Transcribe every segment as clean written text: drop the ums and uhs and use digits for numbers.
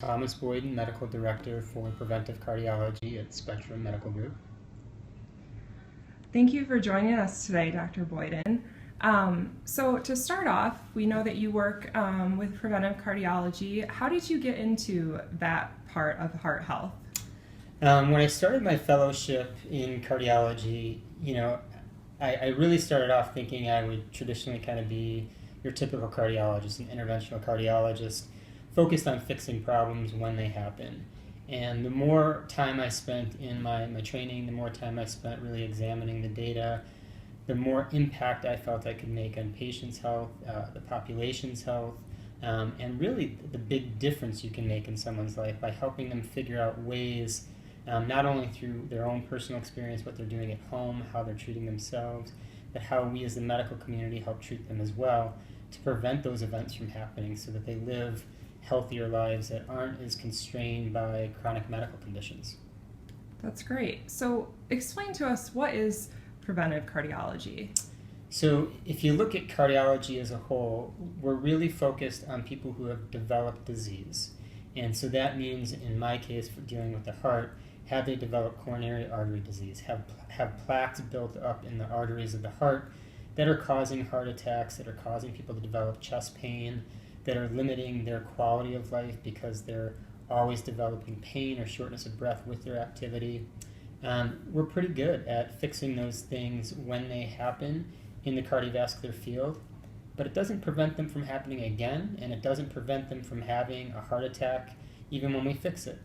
Thomas Boyden, Medical Director for Preventive Cardiology at Spectrum Medical Group. Thank you for joining us today, Dr. Boyden. So to start off, we know that you work with preventive cardiology. How did you get into that part of heart health? When I started my fellowship in cardiology, I really started off thinking I would traditionally kind of be your typical cardiologist, an interventional cardiologist, focused on fixing problems when they happen. And the more time I spent in my training, the more time I spent really examining the data, the more impact I felt I could make on patients' health, the population's health, and really the big difference you can make in someone's life by helping them figure out ways, not only through their own personal experience, what they're doing at home, how they're treating themselves, but how we as the medical community help treat them as well to prevent those events from happening so that they live healthier lives that aren't as constrained by chronic medical conditions. That's great. So explain to us, what is preventive cardiology? So if you look at cardiology as a whole, we're really focused on people who have developed disease. And so that means, in my case, for dealing with the heart, have they developed coronary artery disease, have plaques built up in the arteries of the heart that are causing heart attacks, that are causing people to develop chest pain, that are limiting their quality of life because they're always developing pain or shortness of breath with their activity. We're pretty good at fixing those things when they happen in the cardiovascular field, but it doesn't prevent them from happening again, and it doesn't prevent them from having a heart attack even when we fix it.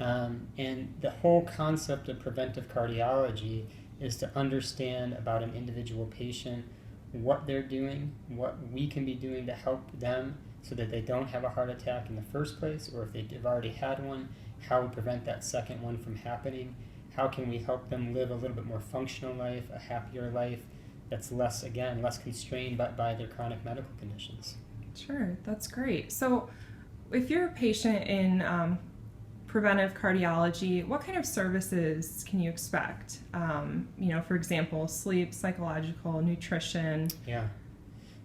And the whole concept of preventive cardiology is to understand about an individual patient, what they're doing, what we can be doing to help them so that they don't have a heart attack in the first place, or if they've already had one, how we prevent that second one from happening. How can we help them live a little bit more functional life, a happier life that's less constrained by their chronic medical conditions. Sure, that's great. So if you're a patient in preventive cardiology, what kind of services can you expect? For example, sleep, psychological, nutrition. Yeah.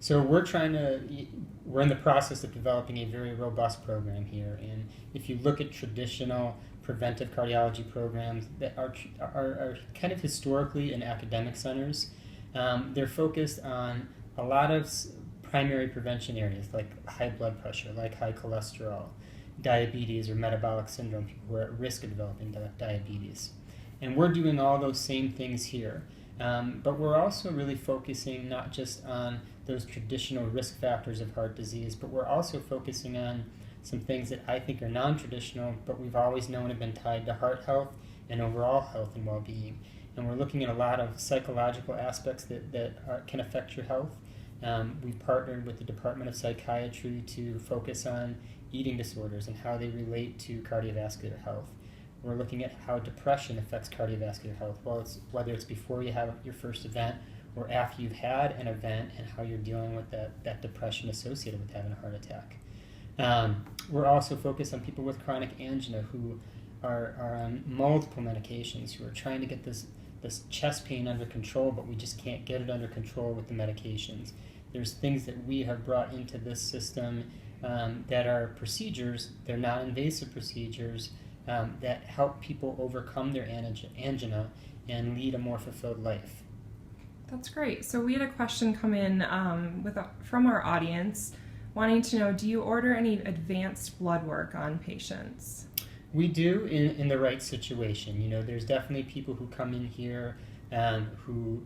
So we're in the process of developing a very robust program here. And if you look at traditional preventive cardiology programs that are kind of historically in academic centers, they're focused on a lot of primary prevention areas like high blood pressure, like high cholesterol, diabetes or metabolic syndrome, people who are at risk of developing diabetes. And we're doing all those same things here. But we're also really focusing not just on those traditional risk factors of heart disease, but we're also focusing on some things that I think are non-traditional, but we've always known have been tied to heart health and overall health and well-being. And we're looking at a lot of psychological aspects that can affect your health. We've partnered with the Department of Psychiatry to focus on eating disorders and how they relate to cardiovascular health. We're looking at how depression affects cardiovascular health, whether it's before you have your first event or after you've had an event, and how you're dealing with that depression associated with having a heart attack. We're also focused on people with chronic angina who are on multiple medications, who are trying to get this chest pain under control, but we just can't get it under control with the medications. There's things that we have brought into this system that are procedures, they're non-invasive procedures, that help people overcome their angina and lead a more fulfilled life. That's great. So we had a question come in from our audience wanting to know, do you order any advanced blood work on patients? We do in the right situation. There's definitely people who come in here who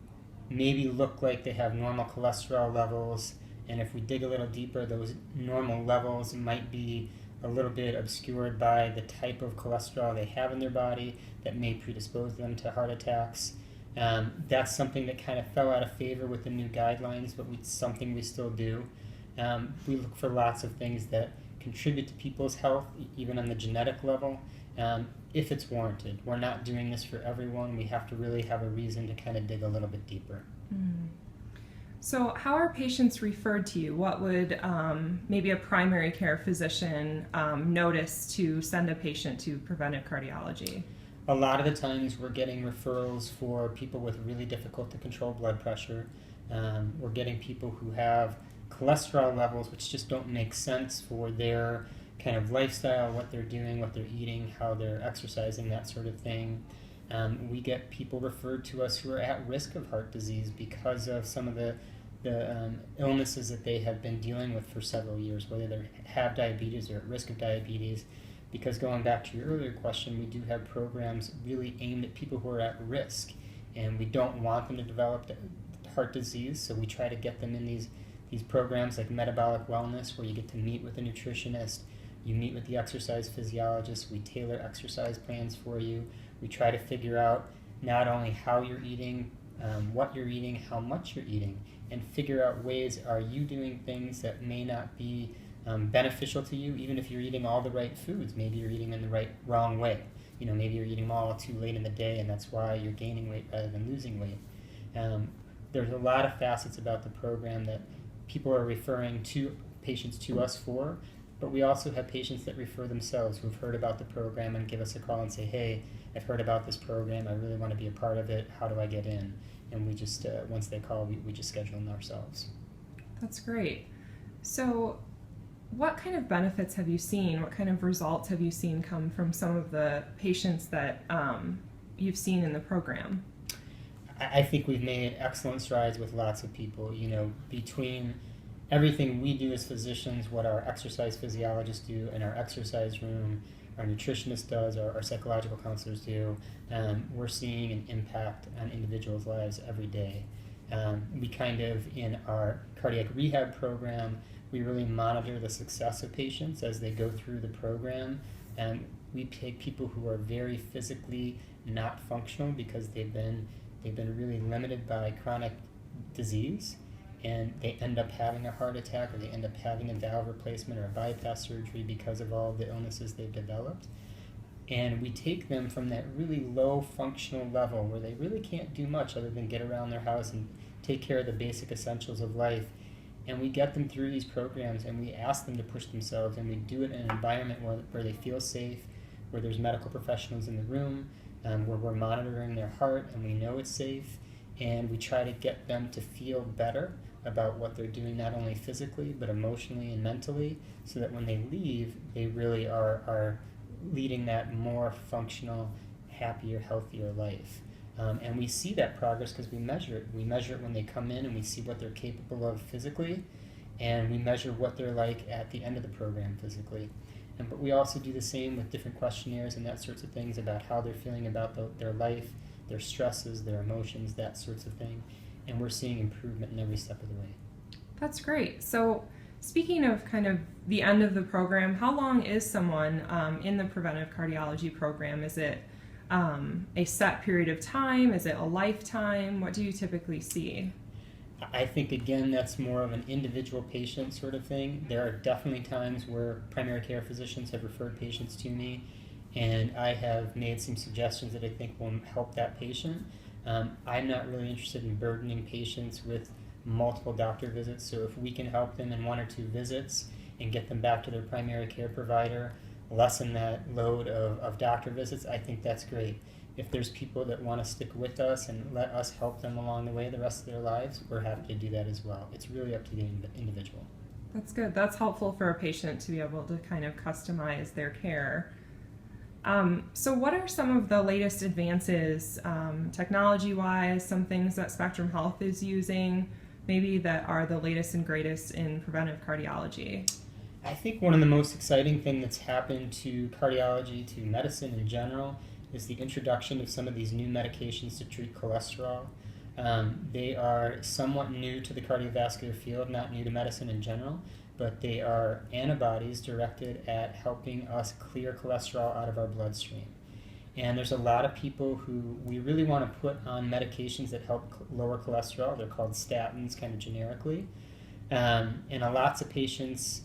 maybe look like they have normal cholesterol levels, and if we dig a little deeper, those normal levels might be a little bit obscured by the type of cholesterol they have in their body that may predispose them to heart attacks. That's something that kind of fell out of favor with the new guidelines, but something we still do. We look for lots of things that contribute to people's health, even on the genetic level, if it's warranted. We're not doing this for everyone. We have to really have a reason to kind of dig a little bit deeper. Mm. So how are patients referred to you? What would maybe a primary care physician notice to send a patient to preventive cardiology? A lot of the times we're getting referrals for people with really difficult to control blood pressure. We're getting people who have cholesterol levels which just don't make sense for their kind of lifestyle, what they're doing, what they're eating, how they're exercising, that sort of thing. We get people referred to us who are at risk of heart disease because of some of the illnesses that they have been dealing with for several years, whether they have diabetes or at risk of diabetes. Because going back to your earlier question, we do have programs really aimed at people who are at risk, and we don't want them to develop heart disease, so we try to get them in these programs like metabolic wellness, where you get to meet with a nutritionist, you meet with the exercise physiologist, we tailor exercise plans for you. We try to figure out not only how you're eating, what you're eating, how much you're eating, and figure out ways, are you doing things that may not be beneficial to you, even if you're eating all the right foods. Maybe you're eating in the wrong way. Maybe you're eating them all too late in the day, and that's why you're gaining weight rather than losing weight. There's a lot of facets about the program that people are referring to patients to us for, but we also have patients that refer themselves who've heard about the program and give us a call and say, hey, I've heard about this program, I really want to be a part of it, how do I get in? And we just, once they call, we just schedule them ourselves. That's great. So what kind of benefits have you seen? What kind of results have you seen come from some of the patients that you've seen in the program? I think we've made excellent strides with lots of people. Between everything we do as physicians, what our exercise physiologists do in our exercise room, our nutritionist does, our psychological counselors do, we're seeing an impact on individuals' lives every day. We kind of, in our cardiac rehab program, we really monitor the success of patients as they go through the program. And we take people who are very physically not functional because they've been really limited by chronic disease, and they end up having a heart attack, or they end up having a valve replacement or a bypass surgery because of all the illnesses they've developed. And we take them from that really low functional level where they really can't do much other than get around their house and take care of the basic essentials of life. And we get them through these programs, and we ask them to push themselves, and we do it in an environment where they feel safe, where there's medical professionals in the room, where we're monitoring their heart and we know it's safe, and we try to get them to feel better about what they're doing, not only physically but emotionally and mentally, so that when they leave, they really are leading that more functional, happier, healthier life. And we see that progress because we measure it. We measure it when they come in, and we see what they're capable of physically, and we measure what they're like at the end of the program physically. But we also do the same with different questionnaires and that sorts of things about how they're feeling about their life, their stresses, their emotions, that sorts of thing. And we're seeing improvement in every step of the way. That's great. So speaking of kind of the end of the program, how long is someone in the preventive cardiology program? Is it a set period of time? Is it a lifetime? What do you typically see? I think, again, that's more of an individual patient sort of thing. There are definitely times where primary care physicians have referred patients to me, and I have made some suggestions that I think will help that patient. I'm not really interested in burdening patients with multiple doctor visits, so if we can help them in 1 or 2 visits and get them back to their primary care provider, lessen that load of doctor visits, I think that's great. If there's people that want to stick with us and let us help them along the way the rest of their lives, we're happy to do that as well. It's really up to the individual. That's good. That's helpful for a patient to be able to kind of customize their care. So what are some of the latest advances technology-wise, some things that Spectrum Health is using, maybe that are the latest and greatest in preventive cardiology? I think one of the most exciting things that's happened to cardiology, to medicine in general, is the introduction of some of these new medications to treat cholesterol. They are somewhat new to the cardiovascular field, not new to medicine in general, but they are antibodies directed at helping us clear cholesterol out of our bloodstream. And there's a lot of people who we really want to put on medications that help lower cholesterol. They're called statins, kind of generically. And lots of patients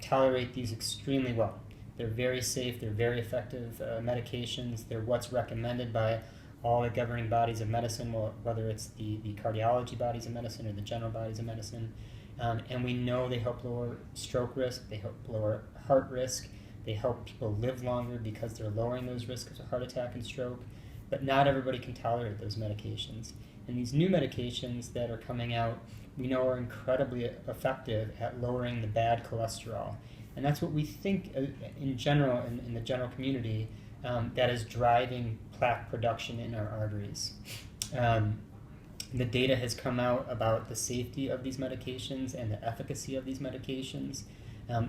tolerate these extremely well. They're very safe, they're very effective medications. They're what's recommended by all the governing bodies of medicine, whether it's the cardiology bodies of medicine or the general bodies of medicine. And we know they help lower stroke risk, they help lower heart risk, they help people live longer because they're lowering those risks of heart attack and stroke. But not everybody can tolerate those medications. And these new medications that are coming out, we know are incredibly effective at lowering the bad cholesterol. And that's what we think in general, in the general community, that is driving plaque production in our arteries. The data has come out about the safety of these medications and the efficacy of these medications.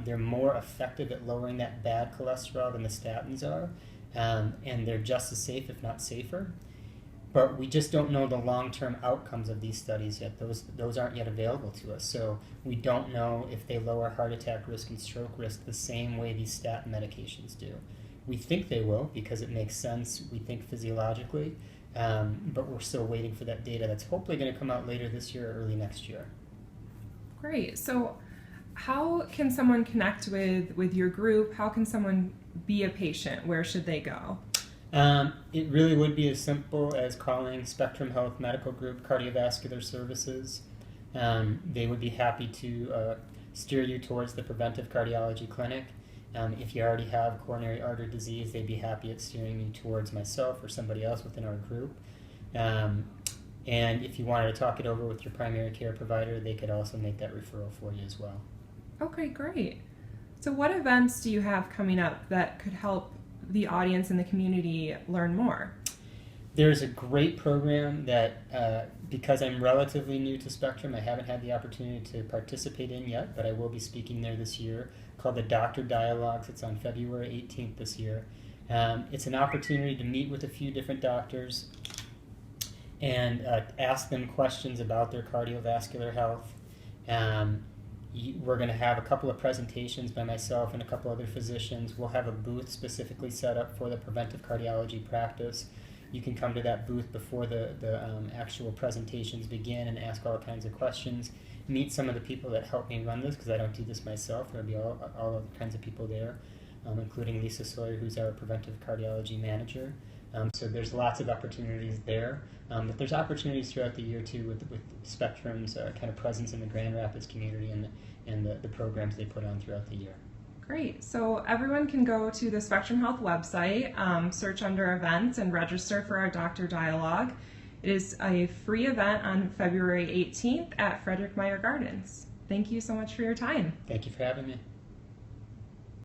They're more effective at lowering that bad cholesterol than the statins are, and they're just as safe, if not safer. But we just don't know the long-term outcomes of these studies yet. Those aren't yet available to us. So we don't know if they lower heart attack risk and stroke risk the same way these statin medications do. We think they will because it makes sense, we think physiologically, but we're still waiting for that data that's hopefully going to come out later this year or early next year. Great. So how can someone connect with your group? How can someone be a patient? Where should they go? It really would be as simple as calling Spectrum Health Medical Group Cardiovascular Services. They would be happy to steer you towards the Preventive Cardiology Clinic. If you already have coronary artery disease, they'd be happy at steering you towards myself or somebody else within our group. And if you wanted to talk it over with your primary care provider, they could also make that referral for you as well. Okay, great. So what events do you have coming up that could help the audience and the community learn more? There's a great program that, because I'm relatively new to Spectrum, I haven't had the opportunity to participate in yet, but I will be speaking there this year, called the Doctor Dialogues. It's on February 18th this year. It's an opportunity to meet with a few different doctors and ask them questions about their cardiovascular health. We're going to have a couple of presentations by myself and a couple other physicians. We'll have a booth specifically set up for the preventive cardiology practice. You can come to that booth before the actual presentations begin and ask all kinds of questions. Meet some of the people that help me run this, because I don't do this myself. There'll be all kinds of people there, including Lisa Sawyer, who's our preventive cardiology manager. So there's lots of opportunities there. But there's opportunities throughout the year, too, with Spectrum's kind of presence in the Grand Rapids community and the programs they put on throughout the year. Great. So everyone can go to the Spectrum Health website, search under events, and register for our Doctor Dialogue. It is a free event on February 18th at Frederick Meyer Gardens. Thank you so much for your time. Thank you for having me.